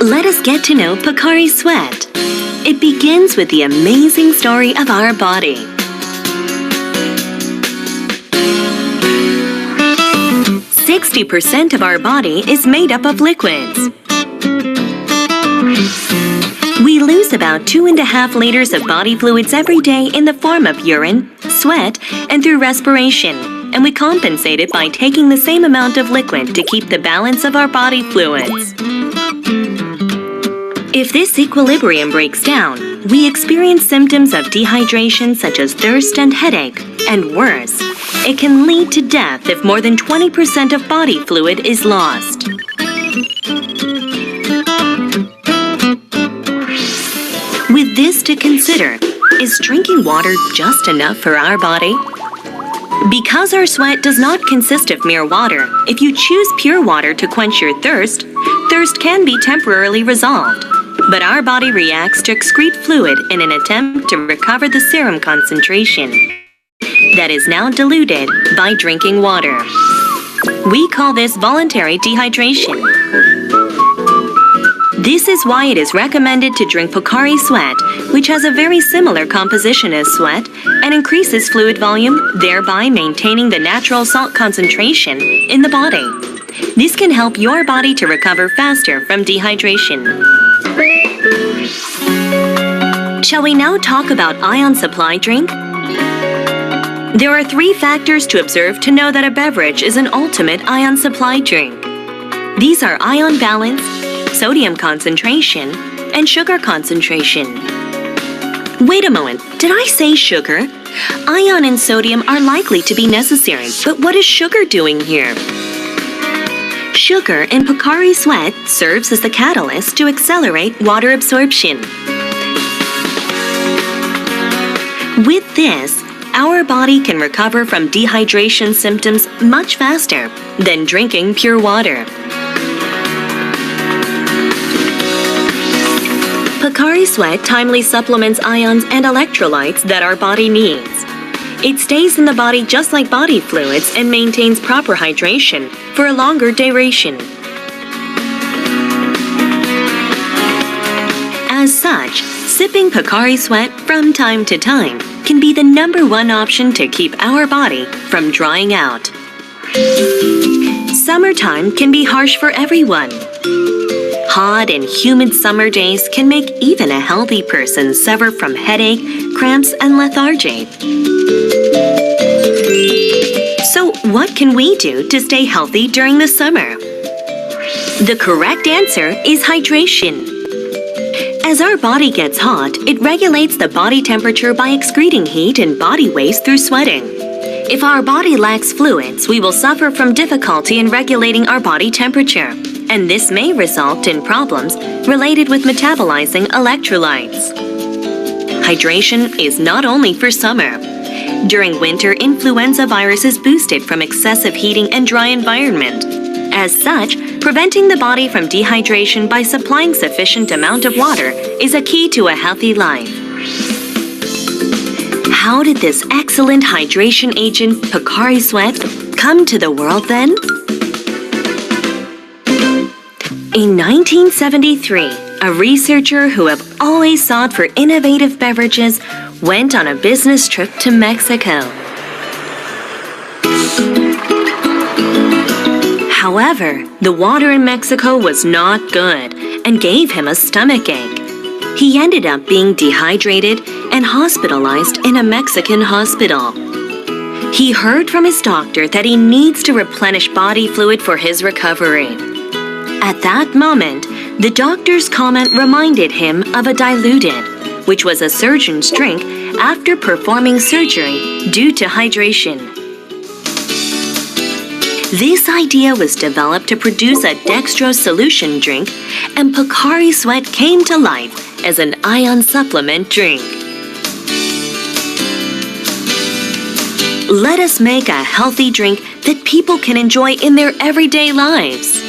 Let us get to know Pocari Sweat. It begins with the amazing story of our body. % of our body is made up of liquids. We lose about 2.5 liters of body fluids every day in the form of urine, sweat, and through respiration, and we compensate it by taking the same amount of liquid to keep the balance of our body fluids. If this equilibrium breaks down, we experience symptoms of dehydration such as thirst and headache, and worse, it can lead to death if more than 20% of body fluid is lost. With this to consider, is drinking water just enough for our body? Because our sweat does not consist of mere water, if you choose pure water to quench your thirst, thirst can be temporarily resolved. But our body reacts to excrete fluid in an attempt to recover the serum concentration that is now diluted by drinking water. We call this voluntary dehydration. This is why it is recommended to drink Pocari Sweat, which has a very similar composition as sweat and increases fluid volume, thereby maintaining the natural salt concentration in the body. This can help your body to recover faster from dehydration. Shall we now talk about ion supply drink? There are 3 factors to observe to know that a beverage is an ultimate ion supply drink. These are ion balance, sodium concentration, and sugar concentration. Wait a moment, did I say sugar? Ion and sodium are likely to be necessary, but what is sugar doing here? Sugar in Pocari Sweat serves as the catalyst to accelerate water absorption. With this, our body can recover from dehydration symptoms much faster than drinking pure water. Pocari Sweat timely supplements ions and electrolytes that our body needs. It stays in the body just like body fluids and maintains proper hydration for a longer duration. As such, sipping Pocari Sweat from time to time can be the #1 option to keep our body from drying out. Summertime can be harsh for everyone. Hot and humid summer days can make even a healthy person suffer from headache, cramps, and lethargy. So what can we do to stay healthy during the summer? The correct answer is hydration. As our body gets hot, it regulates the body temperature by excreting heat and body waste through sweating. If our body lacks fluids, we will suffer from difficulty in regulating our body temperature, and this may result in problems related with metabolizing electrolytes. Hydration is not only for summer. During winter, influenza virus is boosted from excessive heating and dry environment. As such, preventing the body from dehydration by supplying sufficient amount of water is a key to a healthy life. How did this excellent hydration agent, Pocari Sweat, come to the world then? In 1973, a researcher who have always sought for innovative beverages went on a business trip to Mexico. However, the water in Mexico was not good and gave him a stomachache. He ended up being dehydrated and hospitalized in a Mexican hospital. He heard from his doctor that he needs to replenish body fluid for his recovery. At that moment, the doctor's comment reminded him of a diluted, which was a surgeon's drink after performing surgery due to hydration. This idea was developed to produce a dextrose solution drink, and Pocari Sweat came to life as an ion supplement drink. Let us make a healthy drink that people can enjoy in their everyday lives.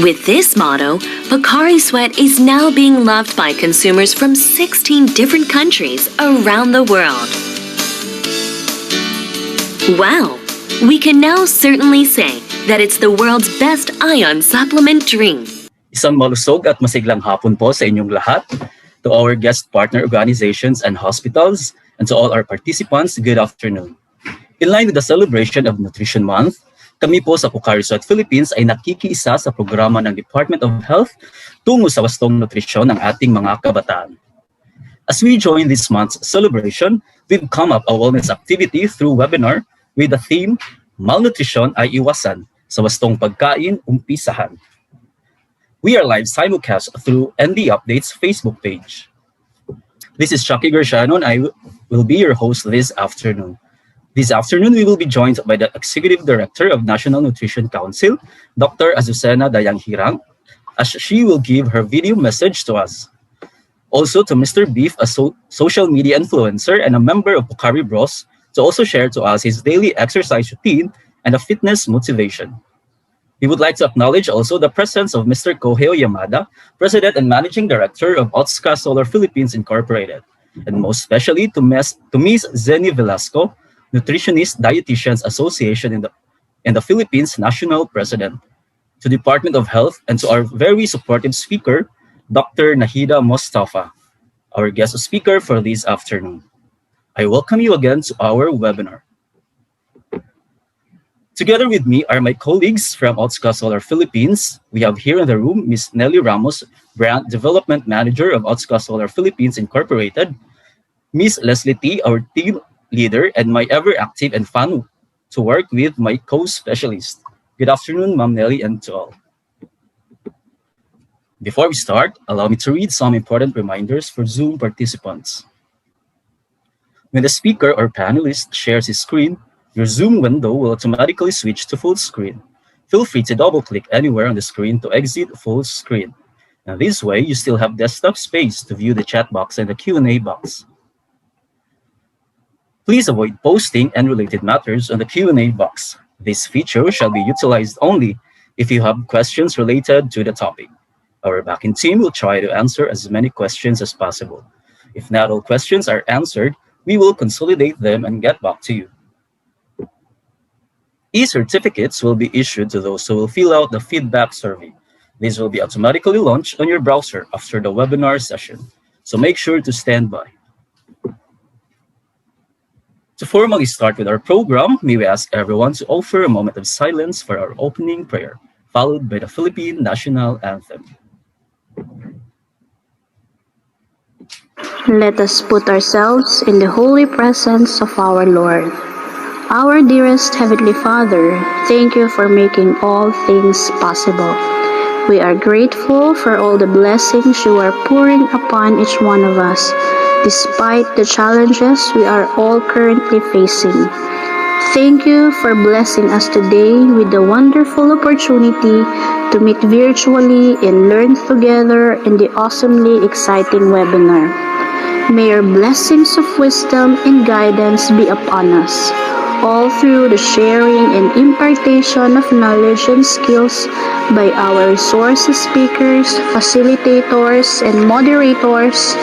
With this motto, Pocari Sweat is now being loved by consumers from 16 different countries around the world. Wow! We can now certainly say that it's the world's best iron supplement drink. Isang malusog at masiglang hapon po sa inyong lahat. To our guest partner organizations and hospitals, and to all our participants, good afternoon. In line with the celebration of Nutrition Month, kami po sa Pocari Sweat Philippines ay nakikiisa sa programa ng Department of Health tungo sa wastong nutrisyon ng ating mga kabataan. As we join this month's celebration, we've come up a wellness activity through webinar with the theme, Malnutrition ay iwasan, sa wastong pagkain, umpisahan. We are live simulcast through ND Updates Facebook page. This is Chucky Gershano and I will be your host this afternoon. This afternoon, we will be joined by the Executive Director of National Nutrition Council, Dr. Azucena Dayang-Hirang, as she will give her video message to us. Also to Mr. Beef, a social media influencer and a member of Pocari Bros, to also share to us his daily exercise routine and a fitness motivation. We would like to acknowledge also the presence of Mr. Koheo Yamada, President and Managing Director of Otska Solar Philippines Incorporated, and most especially to Ms. Zenny Velasco, Nutritionist Dietitians Association in the Philippines National President, to Department of Health, and to our very supportive speaker, Dr. Nahida Mostafa, our guest speaker for this afternoon. I welcome you again to our webinar. Together with me are my colleagues from Otska Solar Philippines. We have here in the room Ms. Nelly Ramos, Brand Development Manager of Otska Solar Philippines Incorporated, Ms. Leslie T, our team leader and my ever-active and fun to work with my co-specialist. Good afternoon, Ma'am Nelly, and to all. Before we start, allow me to read some important reminders for Zoom participants. When the speaker or panelist shares his screen, your Zoom window will automatically switch to full screen. Feel free to double-click anywhere on the screen to exit full screen. And this way, you still have desktop space to view the chat box and the Q&A box. Please avoid posting and related matters on the Q&A box. This feature shall be utilized only if you have questions related to the topic. Our back-end team will try to answer as many questions as possible. If not all questions are answered, we will consolidate them and get back to you. E-certificates will be issued to those who will fill out the feedback survey. These will be automatically launched on your browser after the webinar session, so make sure to stand by. To formally start with our program, may we ask everyone to offer a moment of silence for our opening prayer, followed by the Philippine National Anthem. Let us put ourselves in the holy presence of our Lord. Our dearest Heavenly Father, thank you for making all things possible. We are grateful for all the blessings you are pouring upon each one of us, despite the challenges we are all currently facing. Thank you for blessing us today with the wonderful opportunity to meet virtually and learn together in the awesomely exciting webinar. May your blessings of wisdom and guidance be upon us, all through the sharing and impartation of knowledge and skills by our resource speakers, facilitators, and moderators.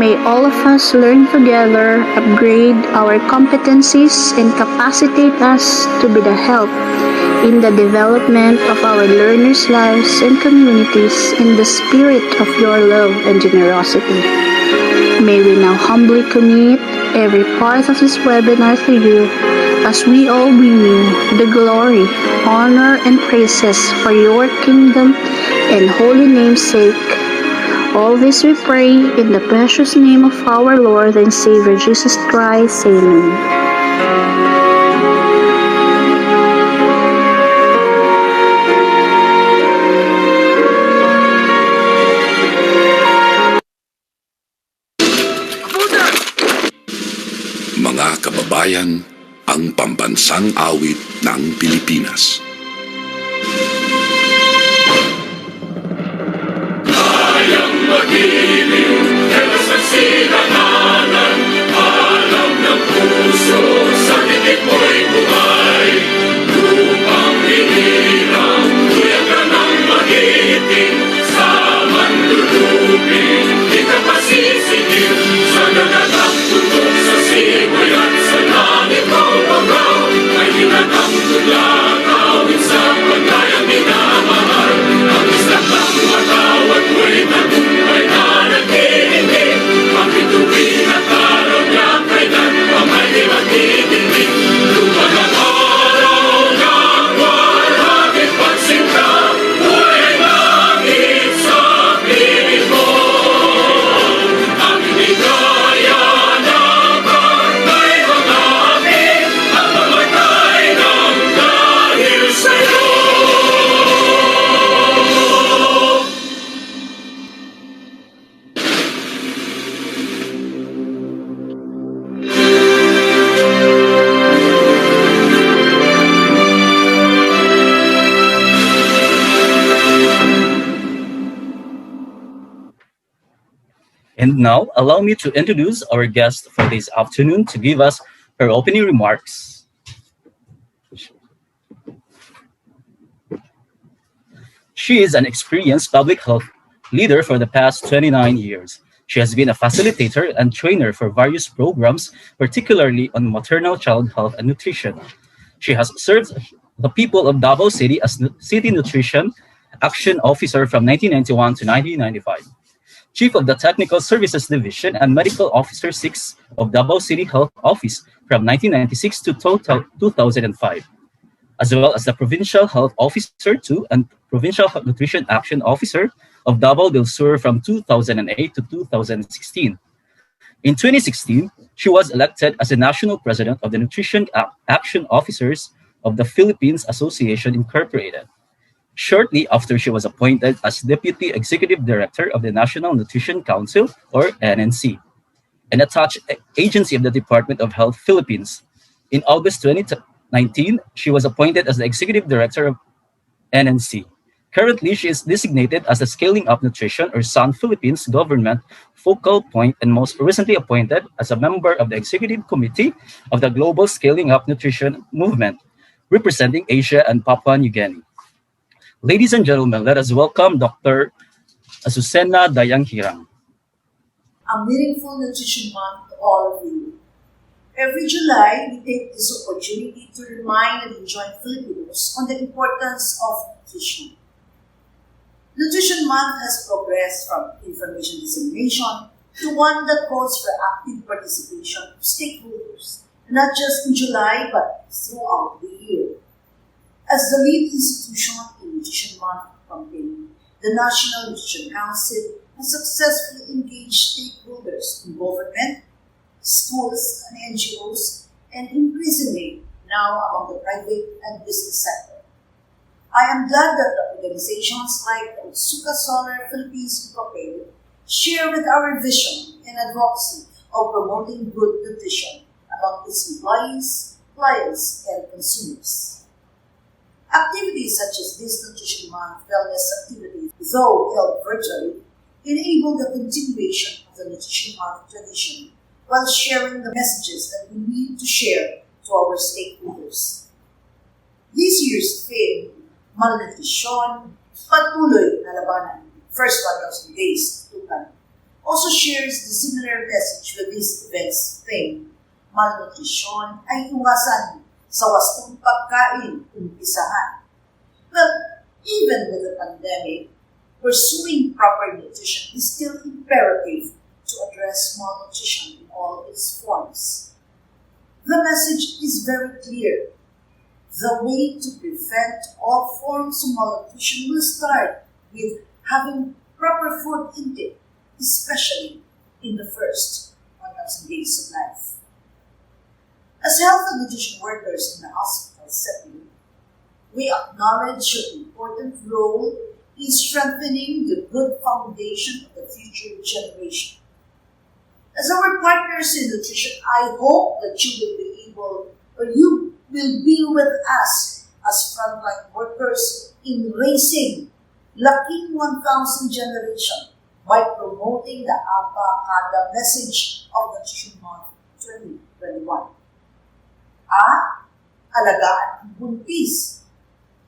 May all of us learn together, upgrade our competencies, and capacitate us to be the help in the development of our learners' lives and communities in the spirit of your love and generosity. May we now humbly commit every part of this webinar to you, as we all bring you the glory, honor, and praises for your kingdom and holy name's sake. All this we pray in the precious name of our Lord and Savior Jesus Christ. Amen. Mga kababayan, ang pambansang awit ng Pilipinas. Kayang magiliw, kaya sa silanganan, alam ng puso, sa titik mo'y buhay. Lupang hinirang, kuya ka ng magiting, sa manlulupin, di ka pasisigil, sa nagagang tutok sa simoy at sa langit mo pagaw, ay hinatang tula, And now, allow me to introduce our guest for this afternoon to give us her opening remarks. She is an experienced public health leader for the past 29 years. She has been a facilitator and trainer for various programs, particularly on maternal child health and nutrition. She has served the people of Davao City as City Nutrition Action Officer from 1991 to 1995, Chief of the Technical Services Division and Medical Officer 6 of Davao City Health Office from 1996 to 2005, as well as the Provincial Health Officer 2 and Provincial Nutrition Action Officer of Davao del Sur from 2008 to 2016. In 2016, she was elected as the National President of the Nutrition Action Officers of the Philippines Association Incorporated. Shortly after, she was appointed as Deputy Executive Director of the National Nutrition Council, or NNC, an attached agency of the Department of Health Philippines. In August 2019, she was appointed as the Executive Director of NNC. Currently, she is designated as the Scaling Up Nutrition, or SUN Philippines government focal point, and most recently appointed as a member of the Executive Committee of the Global Scaling Up Nutrition Movement, representing Asia and Papua New Guinea. Ladies and gentlemen, let us welcome Dr. Azucena Dayanghirang. A meaningful nutrition month to all of you. Every July, we take this opportunity to remind and enjoin Filipinos on the importance of nutrition. Nutrition Month has progressed from information dissemination to one that calls for active participation of stakeholders, not just in July but throughout the year. As the lead institution in Nutrition Month campaign, the National Nutrition Council has successfully engaged stakeholders in government, schools, and NGOs, and increasingly now among the private and business sector. I am glad that the organizations like Suka Solar Philippines Incorporated share with our vision and advocacy of promoting good nutrition among its employees, clients, and consumers. Activities such as this Nutrition Month wellness activities, though held virtually, enable the continuation of the Nutrition Month tradition while sharing the messages that we need to share to our stakeholders. This year's theme, MALNUTRISYON, Patuloy na Labanan, First 1,000 Days Tutukan, also shares the similar message with this event's theme, Malnutrisyon ay iwasan sa wastong pagkain, umpisahan. Well, even with the pandemic, pursuing proper nutrition is still imperative to address malnutrition in all its forms. The message is very clear. The way to prevent all forms of malnutrition will start with having proper food intake, especially in the first 1,000 days of life. As health and nutrition workers in the hospital setting, we acknowledge your important role in strengthening the good foundation of the future generation. As our partners in nutrition, I hope that you will be able, or you will be with us as frontline workers in raising Laking 1,000 generation by promoting the PAGKAIN message of Nutrition Month 2021. Alagaan ang buntis.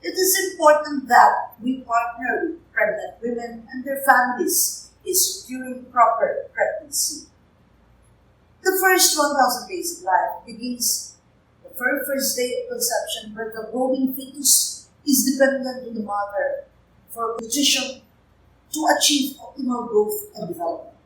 It is important that we partner with pregnant women and their families in securing proper pregnancy. The first 1,000 days of life begins the very first day of conception, where the growing fetus is dependent on the mother for nutrition to achieve optimal growth and development.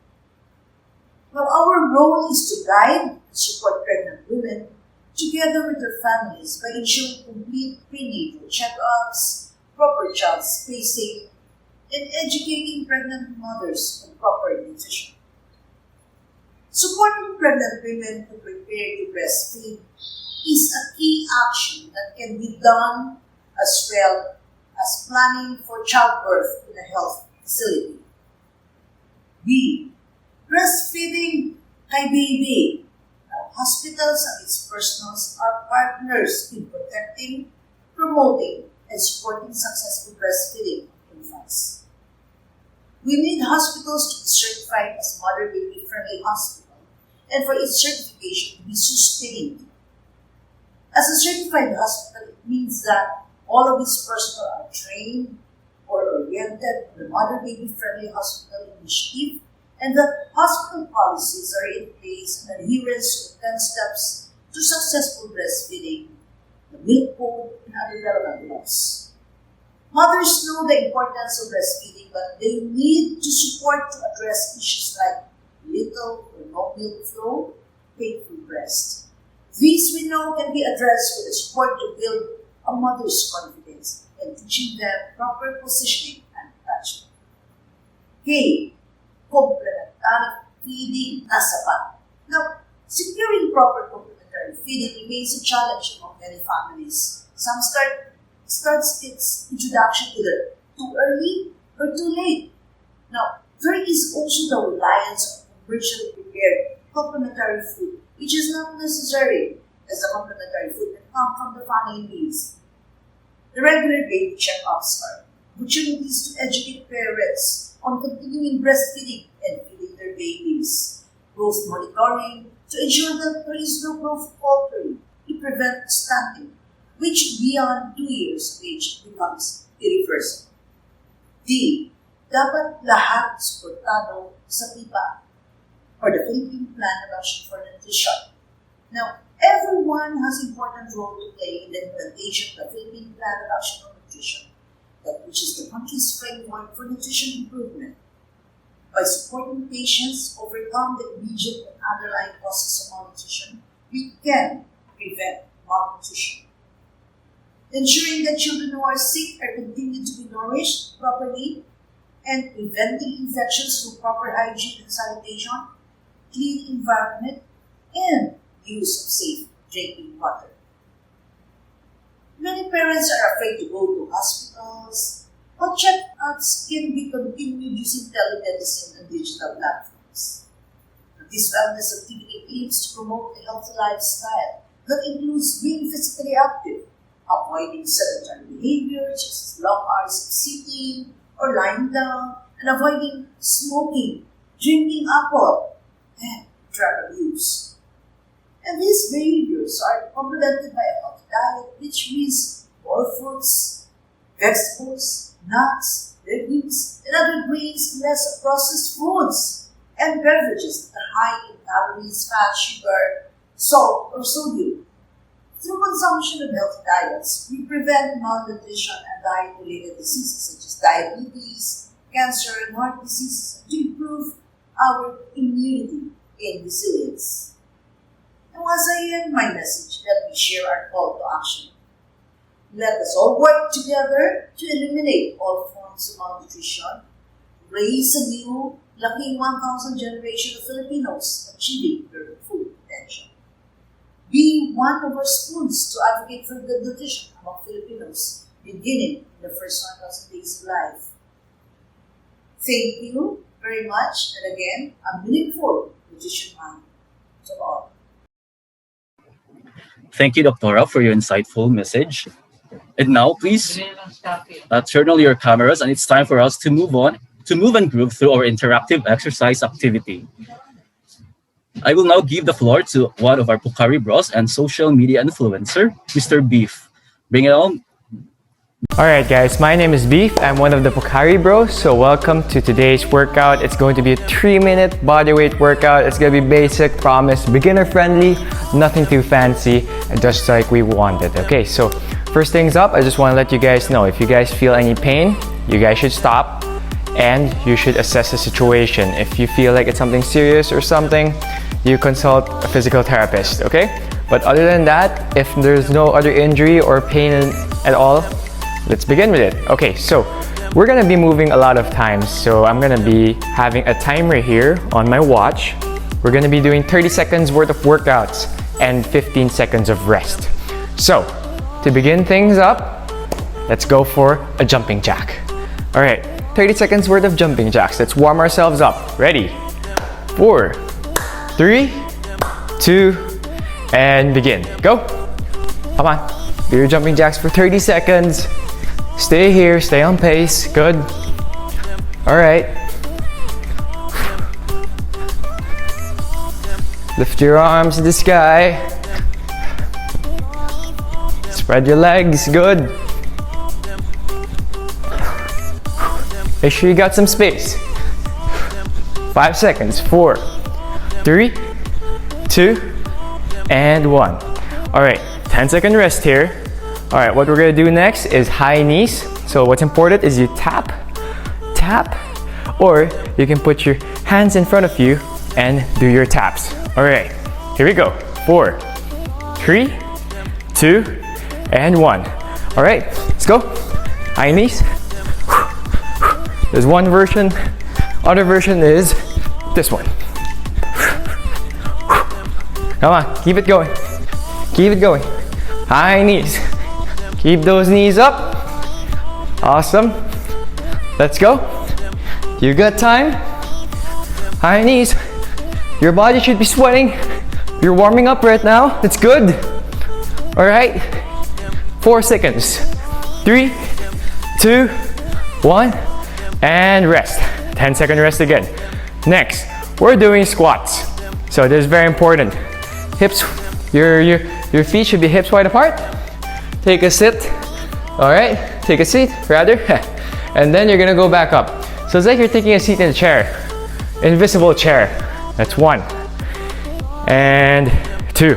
Now, our role is to guide and support pregnant women together with their families by ensuring complete prenatal checkups, proper child spacing, and educating pregnant mothers on proper nutrition. Supporting pregnant women to prepare to breastfeed is a key action that can be done as well as planning for childbirth in a health facility. B. Breastfeeding kay baby. Hospitals and its personnel are partners in protecting, promoting, and supporting successful breastfeeding of infants. We need hospitals to be certified as mother-baby friendly hospital and for its certification to be sustained. As a certified hospital, it means that all of its personnel are trained or oriented to the mother-baby friendly hospital initiative, and that hospital policies are in place and adherence to 10 steps to successful breastfeeding, the milk code, and other relevant laws. Mothers know the importance of breastfeeding, but they need to support to address issues like little or no milk flow, painful breast. These we know can be addressed with the support to build a mother's confidence and teaching them proper positioning and attachment. K. Complementary feeding na sapat. Now, securing proper complementary feeding remains a challenge among many families. Some starts its introduction either too early or too late. Now, there is also the reliance on commercially prepared complementary food, which is not necessary, as the complementary food can come from the family needs. The regular baby checkups are opportunities to educate parents on continuing breastfeeding and feeding their babies. Growth monitoring to ensure that there is no growth faltering to prevent stunting, which beyond 2 years of age becomes irreversible. D. Dapat lahat suportado sa PIPA or the Philippine Plan of Action for Nutrition. Now, everyone has an important role to play in the implementation of the Philippine Plan of Action for Nutrition, which is the country's framework for nutrition improvement. By supporting patients overcome the immediate and underlying causes of malnutrition, we can prevent malnutrition. Ensuring that children who are sick are continued to be nourished properly, and preventing infections through proper hygiene and sanitation, clean environment, and use of safe drinking water. Many parents are afraid to go to hospitals, but check-ups can be continued using telemedicine and digital platforms. This wellness activity aims to promote a healthy lifestyle that includes being physically active, avoiding sedentary behaviors such as long hours of sitting or lying down, and avoiding smoking, drinking alcohol, and drug abuse. And these behaviors are complemented by a healthy diet, which means more fruits, vegetables, nuts, legumes, and other grains, less processed foods, and beverages that are high in calories, fat, sugar, salt, or sodium. Through consumption of healthy diets, we prevent malnutrition and diet-related diseases such as diabetes, cancer, and heart diseases to improve our immunity and resilience. And once I end my message, let me share our call to action. Let us all work together to eliminate all forms of malnutrition, raise a new, laking 1,000 generation of Filipinos achieving their full potential. Be one of our spoons to advocate for good nutrition among Filipinos, beginning in the first 1,000 days of life. Thank you very much, and again, a meaningful Nutrition Month to all. Thank you, Doctora, for your insightful message. And now, please turn on your cameras, and it's time for us to move and groove through our interactive exercise activity. I will now give the floor to one of our Pocari bros and social media influencer, Mr. Beef. Bring it on. Alright guys, my name is Beef. I'm one of the Pocari bros. So welcome to today's workout. It's going to be a 3-minute bodyweight workout. It's going to be basic, promise, beginner friendly, nothing too fancy, just like we wanted. Okay, so first things up, I just want to let you guys know, if you guys feel any pain, you guys should stop and you should assess the situation. If you feel like it's something serious or something, you consult a physical therapist, okay? But other than that, if there's no other injury or pain at all, let's begin with it. Okay, so we're gonna be moving a lot of times. So I'm gonna be having a timer here on my watch. We're gonna be doing 30 seconds worth of workouts and 15 seconds of rest. So to begin things up, let's go for a jumping jack. All right, 30 seconds worth of jumping jacks. Let's warm ourselves up. Ready? 4, 3, 2, and begin. Go. Come on. Do your jumping jacks for 30 seconds. Stay here, stay on pace. Good. All right. Lift your arms to the sky. Spread your legs, good. Make sure you got some space. 5 seconds, 4, 3, 2, and 1. All right, 10-second rest here. All right, what we're gonna do next is high knees. So what's important is you tap, tap, or you can put your hands in front of you and do your taps. All right, here we go. 4, 3, 2, and 1. All right, let's go. High knees. There's one version. Other version is this one. Come on, keep it going. Keep it going. High knees. Keep those knees up. Awesome. Let's go. You got time. High knees. Your body should be sweating. You're warming up right now. It's good. All right. 4 seconds. 3, 2, 1, and rest. 10-second rest again. Next, we're doing squats. So this is very important. Hips, your feet should be hips wide apart. Take a sit. All right, take a seat rather. And then you're gonna go back up. So it's like you're taking a seat in a chair. Invisible chair. That's 1. And 2.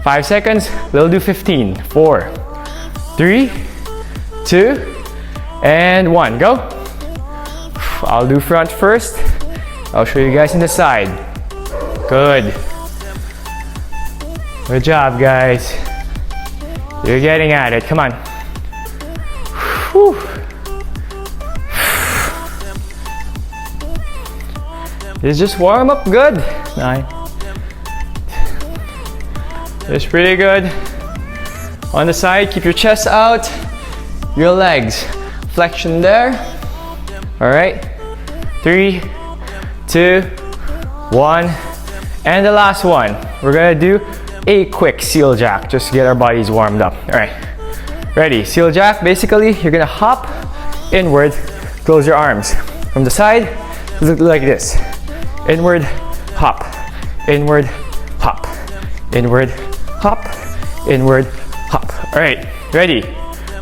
5 seconds, we'll do 15. 4, 3, 2, and 1. Go. I'll do front first. I'll show you guys in the side. Good. Good job, guys. You're getting at it. Come on. Whew. It's just warm up good. 9. It's pretty good. On the side, keep your chest out. Your legs. Flexion there. All right. 3, 2, 1. And the last one. We're gonna do a quick seal jack just to get our bodies warmed up. All right. Ready? Seal jack. Basically, you're gonna hop inward, close your arms. From the side, look like this. Inward, hop. Inward, hop. Inward, hop. Inward, hop. All right. Ready?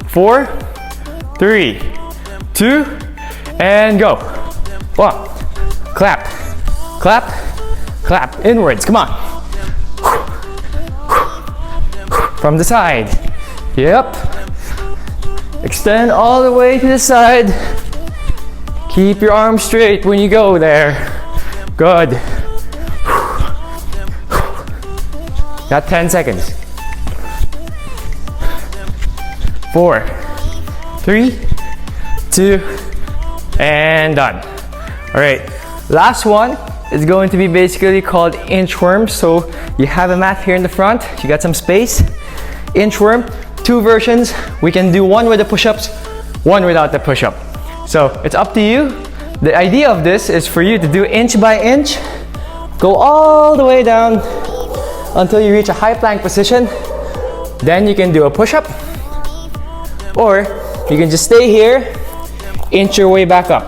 4, 3, 2, and go. 1. Clap, clap, clap. Inwards. Come on. From the side. Yep. Extend all the way to the side. Keep your arms straight when you go there. Good. Got 10 seconds. 4, 3, 2, and done. All right, last one is going to be basically called inchworm. So you have a mat here in the front, you got some space. Inchworm, 2 versions. We can do one with the push-ups, one without the push-up. So it's up to you. The idea of this is for you to do inch by inch, go all the way down until you reach a high plank position. Then you can do a push-up, or you can just stay here, inch your way back up.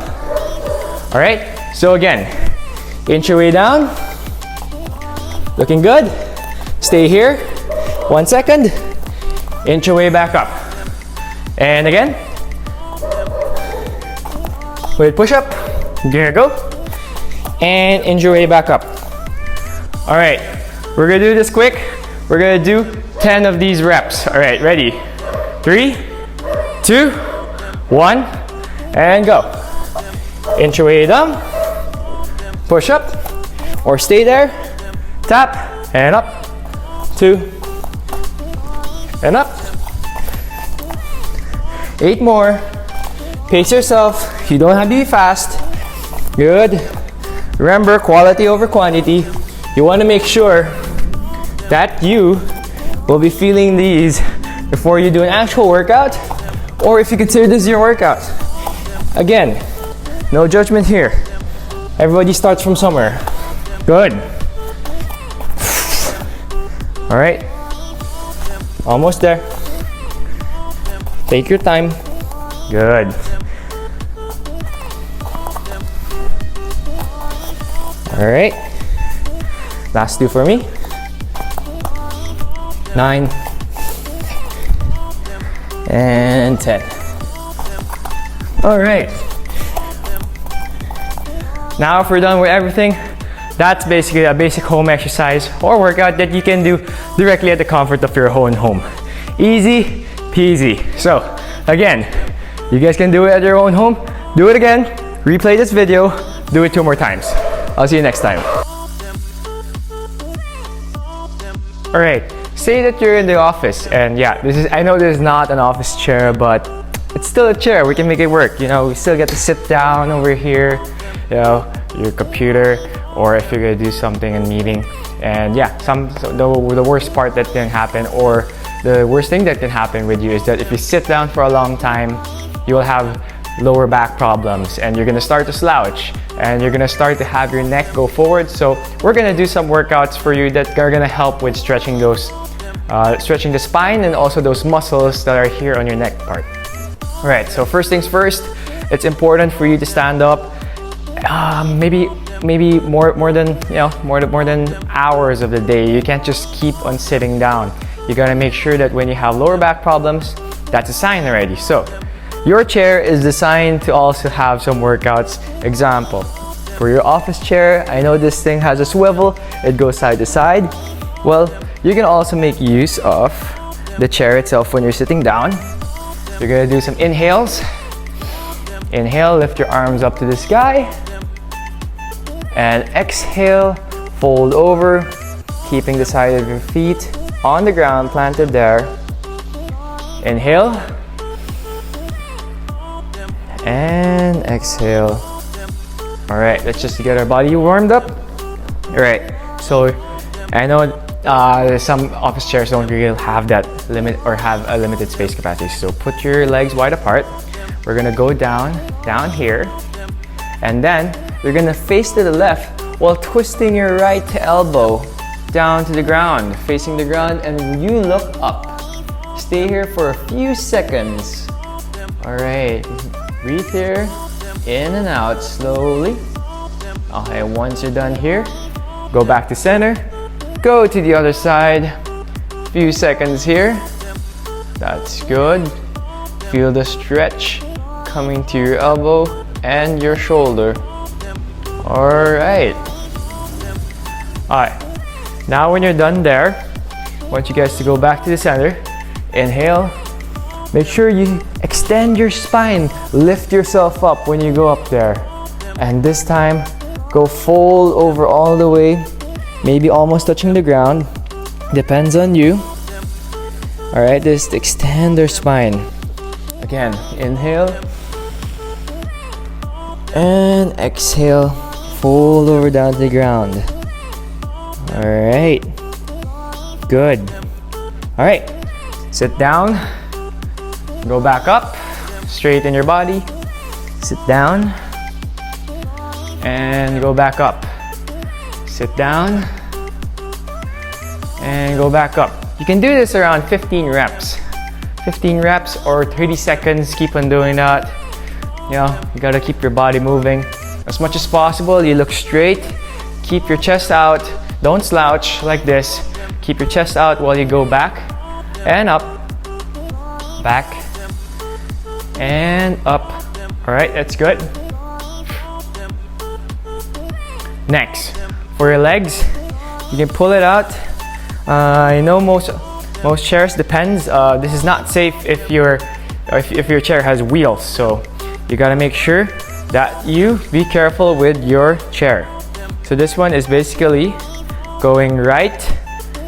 All right, so again, inch your way down, looking good. Stay here, 1 second, inch your way back up. And again, with push-up, here we go, and inch your way back up. All right, we're gonna do this quick. We're gonna do 10 of these reps. All right, ready? 3, 2, 1, and go. Inch your way down, push up, or stay there, tap, and up, 2, and up. 8 more. Pace yourself. You don't have to be fast. Good. Remember, quality over quantity. You want to make sure that you will be feeling these before you do an actual workout, or if you consider this your workout. Again, no judgment here. Everybody starts from somewhere. Good. All right. Almost there. Take your time. Good. All right. Last 2 for me. 9 and 10. All right. Now if we're done with everything, that's basically a basic home exercise or workout that you can do directly at the comfort of your own home. Easy peasy. So again, you guys can do it at your own home. Do it again, replay this video, do it 2 more times. I'll see you next time. All right, say that you're in the office and yeah, I know this is not an office chair, but it's still a chair. We can make it work. You know, we still get to sit down over here, you know, your computer, or if you're gonna do something in meeting. And yeah, the worst part that can happen, or the worst thing that can happen with you is that if you sit down for a long time, you will have lower back problems and you're gonna start to slouch and you're gonna start to have your neck go forward. So we're gonna do some workouts for you that are gonna help with stretching stretching the spine and also those muscles that are here on your neck part. All right, so first things first, it's important for you to stand up. Maybe more than hours of the day. You can't just keep on sitting down. You gotta make sure that when you have lower back problems, that's a sign already. So your chair is designed to also have some workouts. Example, for your office chair, I know this thing has a swivel, it goes side to side. Well, you can also make use of the chair itself when you're sitting down. You're gonna do some inhales. Inhale, lift your arms up to the sky. And exhale, fold over, keeping the side of your feet on the ground, planted there. Inhale. And exhale. All right, let's just get our body warmed up. All right, so I know some office chairs don't really have that limit or have a limited space capacity. So put your legs wide apart. We're gonna go down here, and then you're gonna face to the left while twisting your right elbow down to the ground, facing the ground, and you look up. Stay here for a few seconds. All right, breathe here, in and out slowly. Okay, once you're done here, go back to center, go to the other side. Few seconds here. That's good. Feel the stretch coming to your elbow and your shoulder. All right. Now when you're done there, I want you guys to go back to the center. Inhale. Make sure you extend your spine. Lift yourself up when you go up there. And this time, go fold over all the way, maybe almost touching the ground. Depends on you. All right, just extend their spine. Again, inhale. And exhale, fold over down to the ground. All right, good. All right, sit down, go back up, straighten your body, sit down, and go back up. Sit down, and go back up. You can do this around 15 reps. 15 reps or 30 seconds, keep on doing that. You know, you gotta keep your body moving as much as possible. You look straight, keep your chest out, don't slouch like this. Keep your chest out while you go back and up, back and up. All right, that's good. Next, for your legs, you can pull it out. I know most chairs depends. This is not safe if your chair has wheels, so you gotta make sure that you be careful with your chair. So this one is basically going right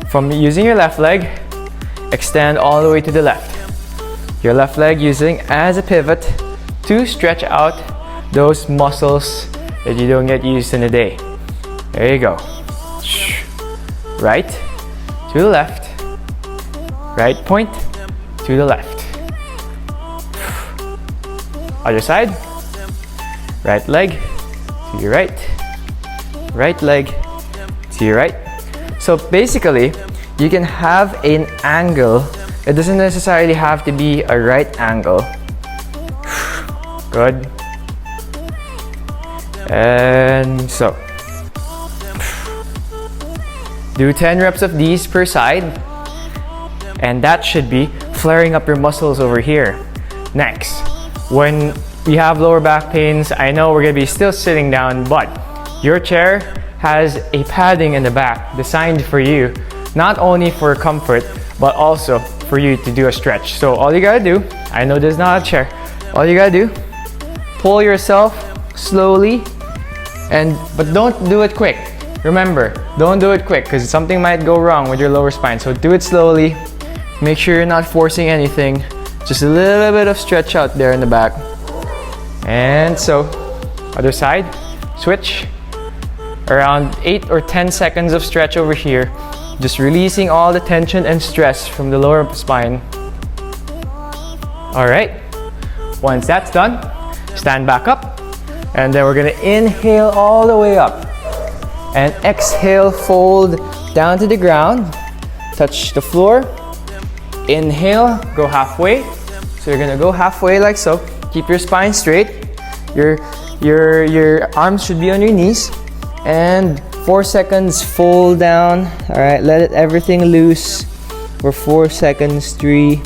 from using your left leg, extend all the way to the left. Your left leg using as a pivot to stretch out those muscles that you don't get used in a day. There you go. Right to the left, right point to the left. Other side, right leg to your right, right leg to your right. So basically, you can have an angle. It doesn't necessarily have to be a right angle. Good. And so. Do 10 reps of these per side. And that should be flaring up your muscles over here. Next, when we have lower back pains, I know we're gonna be still sitting down, but your chair has a padding in the back designed for you, not only for comfort, but also for you to do a stretch. So all you gotta do, I know this is not a chair, all you gotta do, pull yourself slowly, but don't do it quick. Remember, don't do it quick because something might go wrong with your lower spine. So do it slowly, make sure you're not forcing anything, just a little bit of stretch out there in the back. And so, other side, switch. Around 8 or 10 seconds of stretch over here, just releasing all the tension and stress from the lower spine. All right, once that's done, stand back up, and then we're gonna inhale all the way up, and exhale, fold down to the ground, touch the floor, inhale, go halfway. So you're gonna go halfway like so, keep your spine straight, your arms should be on your knees, and 4 seconds, fold down. All right, let everything loose for 4 seconds. 3,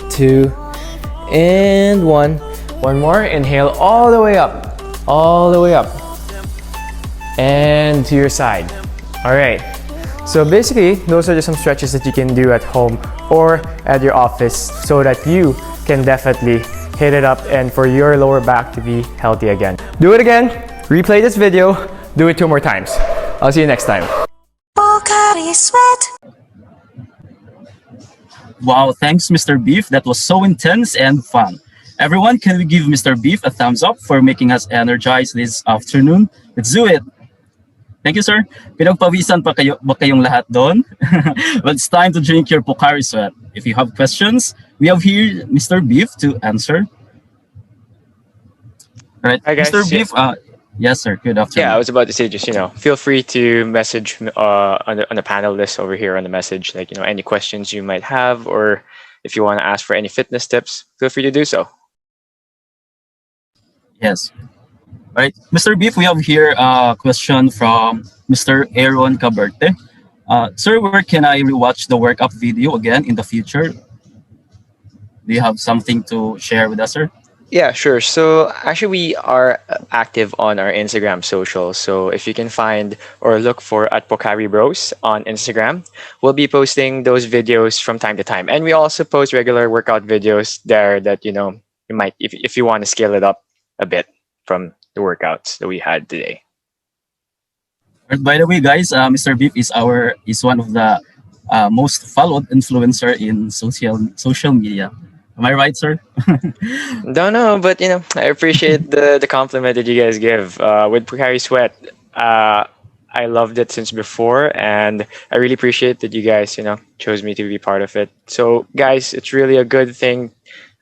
2, and 1. One more, inhale all the way up, and to your side. All right, so basically, those are just some stretches that you can do at home or at your office so that you can definitely hit it up and for your lower back to be healthy again. Do it again, replay this video, do it 2 more times. I'll see you next time. Pocari Sweat. Wow, thanks Mr. Beef. That was so intense and fun. Everyone, can we give Mr. Beef a thumbs up for making us energized this afternoon? Let's do it. Thank you, sir. Pinagpawisan ba kayong lahat doon? Well, it's time to drink your Pocari Sweat. If you have questions, we have here Mr. Beef to answer. All right, Hi, guys. Mr. Beef. Yes, sir. Good afternoon. Yeah, I was about to say, just feel free to message on the panel list over here on the message, like any questions you might have, or if you want to ask for any fitness tips, feel free to do so. Yes. All right, Mr. Beef, we have here a question from Mr. Aaron Caberte. Sir, where can I rewatch the workout video again in the future? Do you have something to share with us, sir? Yeah, sure. So actually, we are active on our Instagram socials. So if you can find or look for at Pocari Bros on Instagram, we'll be posting those videos from time to time. And we also post regular workout videos there that, you might, if you want to scale it up a bit from the workouts that we had today. By the way, guys, Mr. Beef is one of the most followed influencer in social media. Am I right, sir? Don't know, but I appreciate the compliment that you guys give. With Pocari Sweat, I loved it since before, and I really appreciate that you guys, chose me to be part of it. So, guys, it's really a good thing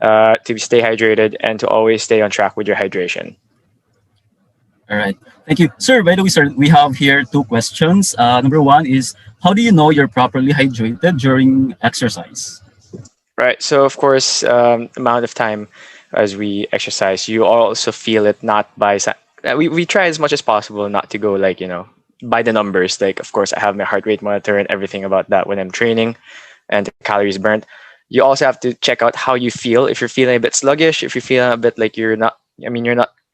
to stay hydrated and to always stay on track with your hydration. All right. Thank you. Sir, by the way, sir, we have here 2 questions. Number 1 is, how do you know you're properly hydrated during exercise? Right. So, of course, amount of time as we exercise, you also feel it not by... We try as much as possible not to go by the numbers. Like, of course, I have my heart rate monitor and everything about that when I'm training and the calories burnt. You also have to check out how you feel. If you're feeling a bit sluggish, if you're feeling a bit like you're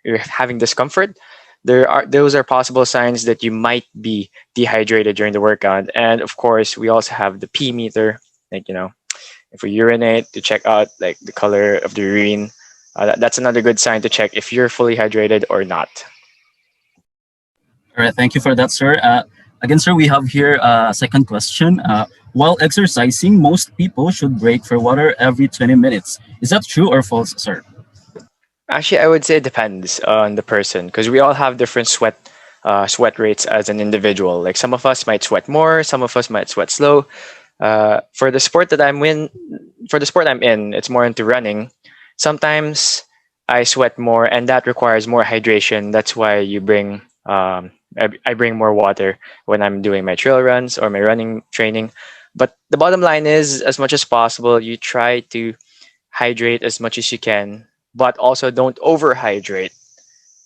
having discomfort, those are possible signs that you might be dehydrated during the workout. And of course, we also have the pee meter, if we urinate, to check out the color of the urine. That's another good sign to check if you're fully hydrated or not. All right, thank you for that, sir. Again, sir, we have here a second question. While exercising, most people should break for water every 20 minutes. Is that true or false, sir? Actually, I would say it depends on the person, because we all have different sweat rates as an individual. Like, some of us might sweat more, some of us might sweat slow. For the sport I'm in, it's more into running. Sometimes I sweat more, and that requires more hydration. That's why I bring more water when I'm doing my trail runs or my running training. But the bottom line is, as much as possible, you try to hydrate as much as you can, but also don't overhydrate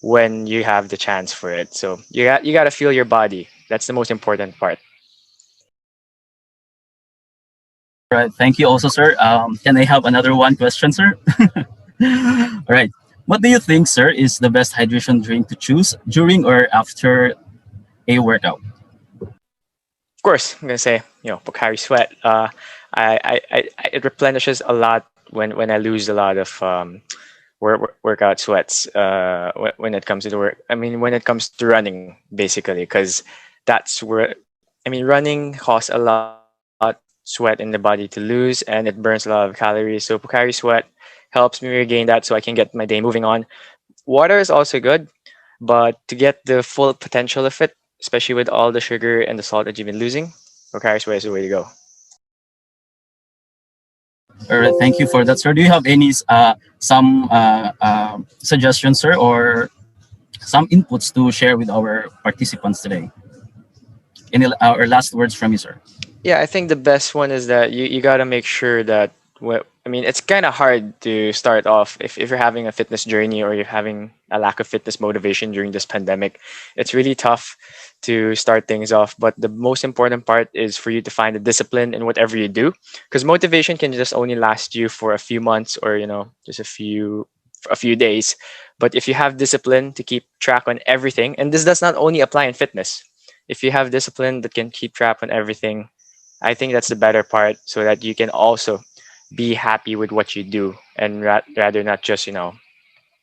when you have the chance for it. So you got to feel your body. That's the most important part. right. Thank you also, sir. Can I have another one question, sir? All right. What do you think, sir, is the best hydration drink to choose during or after a workout? Of course, I'm gonna say, Pocari Sweat. It replenishes a lot when I lose a lot of workout sweats. When it comes to the work, I mean, when it comes to running, basically, because that's where, I mean, running costs a lot sweat in the body to lose, and it burns a lot of calories. So Pocari Sweat helps me regain that, so I can get my day moving on. Water is also good, but to get the full potential of it, especially with all the sugar and the salt that you've been losing, Pocari Sweat is the way to go. All right. Thank you for that, sir. Do you have any some suggestions, sir, or some inputs to share with our participants today? Any our last words from you, sir? Yeah, I think the best one is that you got to make sure that I mean, it's kind of hard to start off if you're having a fitness journey or you're having a lack of fitness motivation during this pandemic. It's really tough to start things off, but the most important part is for you to find a discipline in whatever you do, because motivation can just only last you for a few months or just a few days. But if you have discipline to keep track on everything, and this does not only apply in fitness, if you have discipline that can keep track on everything, I think that's the better part, so that you can also be happy with what you do and rather not just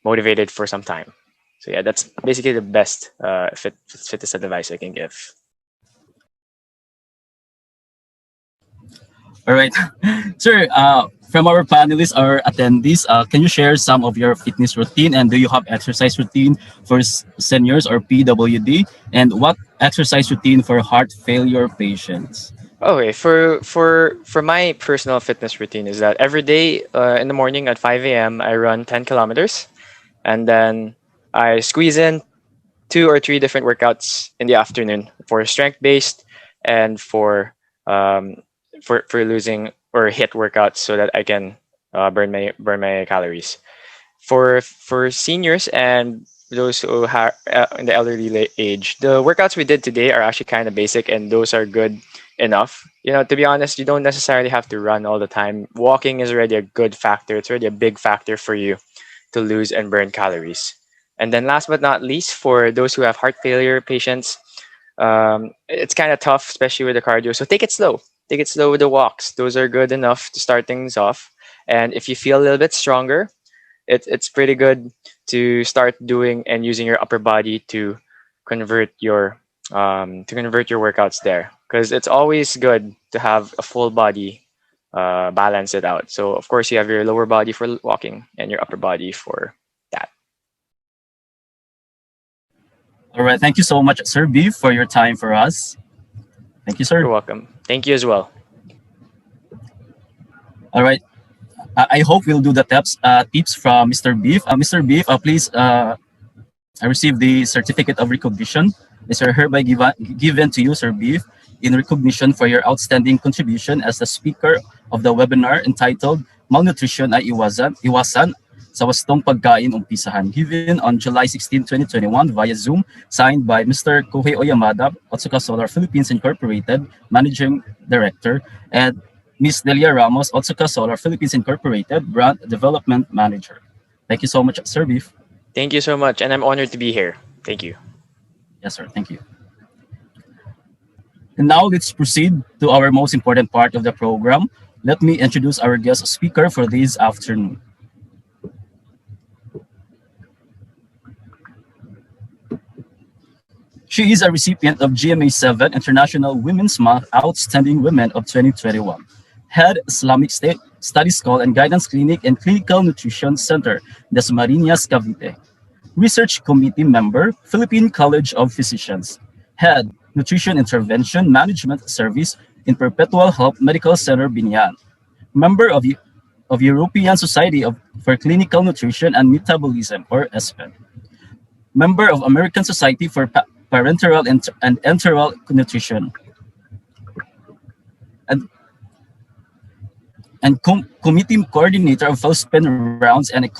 motivated for some time. So yeah, that's basically the best fitness advice I can give. All right, sir. From our panelists, our attendees, can you share some of your fitness routine, and do you have exercise routine for seniors or PWD, and what exercise routine for heart failure patients? Okay, for my personal fitness routine is that every day in the morning at 5 a.m. I run 10 kilometers, and then I squeeze in 2 or 3 different workouts in the afternoon for strength based and for losing or hit workouts, so that I can burn my calories. For seniors and those who are in the elderly age, the workouts we did today are actually kind of basic, and those are good enough. To be honest, you don't necessarily have to run all the time. Walking is already a good factor. It's already a big factor for you to lose and burn calories. And then last but not least, for those who have heart failure patients, it's kind of tough, especially with the cardio. So take it slow. Take it slow with the walks. Those are good enough to start things off. And if you feel a little bit stronger, it's pretty good to start doing and using your upper body to convert your workouts there, because it's always good to have a full body, balance it out. So of course you have your lower body for walking and your upper body for that. All right. Thank you so much, Sir B, for your time for us. Thank you, sir. You're welcome. Thank you as well. All right. I hope we'll do the tips from Mr. Beef. Mr. Beef, please, I received the certificate of recognition. Is hereby given to you, Sir Beef, in recognition for your outstanding contribution as the speaker of the webinar entitled Malnutrition ay Iwasan sa Wastong Pagkain Umpisahan, given on July 16, 2021 via Zoom, signed by Mr. Kohei Oyamada, Otsuka Solar Philippines Incorporated, Managing Director, and Ms. Delia Ramos, Otsuka Solar Philippines Incorporated, Brand Development Manager. Thank you so much, Sir Beef. Thank you so much, and I'm honored to be here. Thank you. Yes, sir. Thank you. And now let's proceed to our most important part of the program. Let me introduce our guest speaker for this afternoon. She is a recipient of GMA 7 International Women's Month Outstanding Women of 2021. Head Islamic State Study School and Guidance Clinic and Clinical Nutrition Center, Dasmariñas, Cavite. Research Committee Member, Philippine College of Physicians. Head Nutrition Intervention Management Service in Perpetual Health Medical Center, Binyan. Member of European Society for Clinical Nutrition and Metabolism, or ESPEN. Member of American Society for Parenteral and Enteral Nutrition. And committee coordinator of FELSPEN rounds and a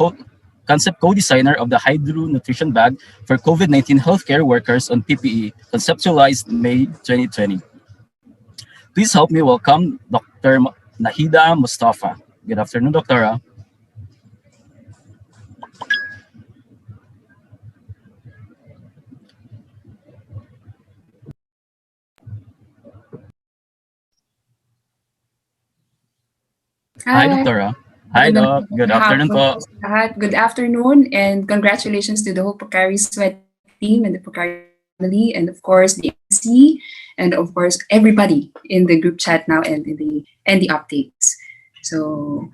concept co-designer of the Hydro Nutrition Bag for COVID-19 healthcare workers on PPE, conceptualized May 2020. Please help me welcome Dr. Nahida Mustafa. Good afternoon, Doctora. Hi, Hi, Doctora. Hi, Doc. Good afternoon hapon po. po sa lahat. Good afternoon and congratulations to the whole Pocari Sweat team and the Pocari family and of course the MC and of course everybody in the group chat now and the updates. So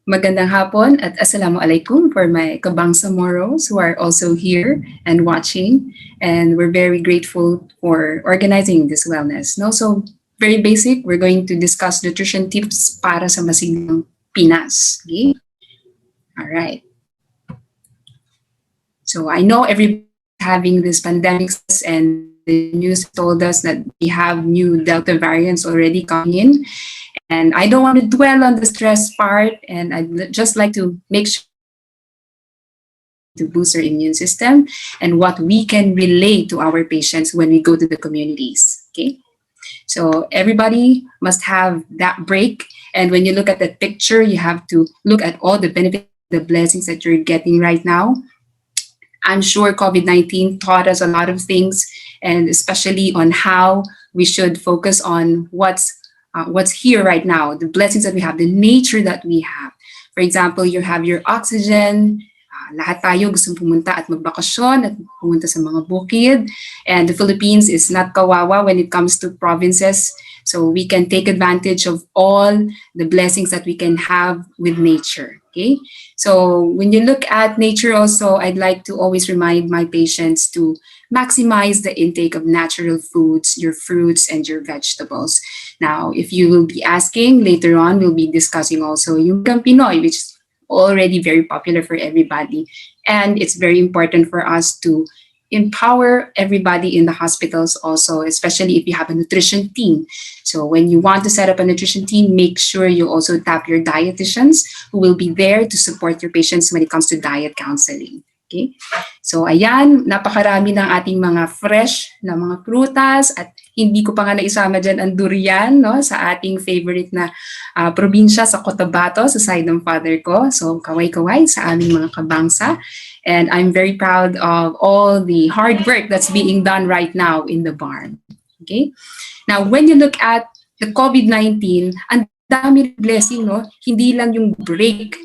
magandang hapon at assalamualaikum for my kabangsa moros who are also here and watching, and we're very grateful for organizing this wellness. No, so very basic, we're going to discuss nutrition tips para sa masiglang Pinas. Okay? All right. So I know everybody's having this pandemics and the news told us that we have new Delta variants already coming in. And I don't want to dwell on the stress part, and I'd just like to make sure to boost our immune system and what we can relate to our patients when we go to the communities. Okay. So everybody must have that break. And when you look at that picture, you have to look at all the benefits, the blessings that you're getting right now. I'm sure COVID-19 taught us a lot of things, and especially on how we should focus on what's here right now, the blessings that we have, the nature that we have. For example, you have your oxygen. Lahat tayo gustong pumunta at magbakasyon at pumunta sa mga bukid. And the Philippines is not kawawa when it comes to provinces. So we can take advantage of all the blessings that we can have with nature. Okay. So when you look at nature also, I'd like to always remind my patients to maximize the intake of natural foods, your fruits and your vegetables. Now, if you will be asking later on, we'll be discussing also yung Pinoy, which is already very popular for everybody. And it's very important for us to empower everybody in the hospitals also, especially if you have a nutrition team. So when you want to set up a nutrition team, make sure you also tap your dietitians who will be there to support your patients when it comes to diet counseling. Okay? So ayan, napakarami ng ating mga fresh na mga prutas at hindi ko pa nga naisama dyan ang durian, no, sa ating favorite na probinsya sa Cotabato, sa side ng father ko. So kaway-kaway sa aming mga kabangsa. And I'm very proud of all the hard work that's being done right now in the barn. Okay? Now, when you look at the COVID-19, ang dami blessing, no? Hindi lang yung break,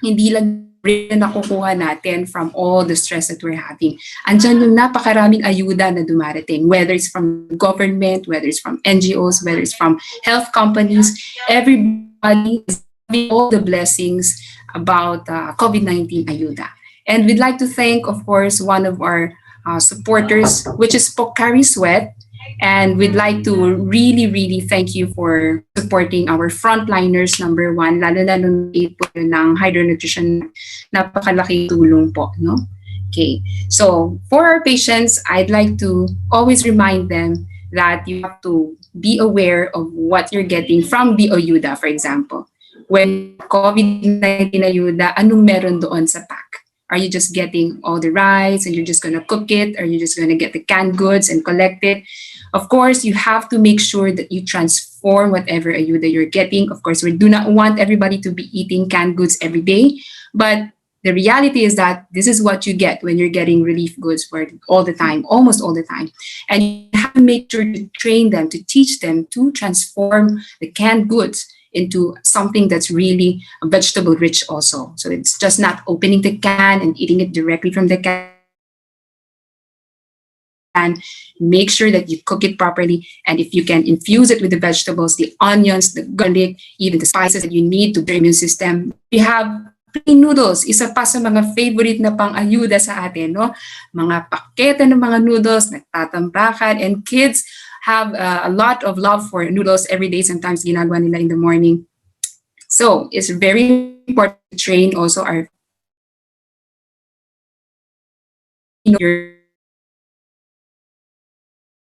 hindi lang na nakukuha natin from all the stress that we're having. Andyan yung napakaraming ayuda na dumarating, whether it's from government, whether it's from NGOs, whether it's from health companies, everybody is having all the blessings about COVID-19 ayuda. And we'd like to thank, of course, one of our supporters, which is Pocari Sweat. And we'd like to really, really thank you for supporting our frontliners, number one, lalo na nung po ng hydronutrition, napakalaki tulong po, no? Okay, so for our patients, I'd like to always remind them that you have to be aware of what you're getting from the Oyuda, for example. When COVID-19 ayuda, anong meron doon sa pack? Are you just getting all the rice and you're just going to cook it? Are you just going to get the canned goods and collect it? Of course, you have to make sure that you transform whatever ayuda you're getting. Of course, we do not want everybody to be eating canned goods every day. But the reality is that this is what you get when you're getting relief goods for all the time, almost all the time. And you have to make sure to train them, to teach them to transform the canned goods into something that's really vegetable rich also. So it's just not opening the can and eating it directly from the can. And make sure that you cook it properly. And if you can infuse it with the vegetables, the onions, the garlic, even the spices that you need to your immune system. You have plain noodles, isa pa sa mga favorite na pang-ayuda sa atin, no? Mga pakete ng mga noodles, nagtatambakan, and kids have a lot of love for noodles every day. Sometimes ginagawa nila in the morning. So it's very important to train also our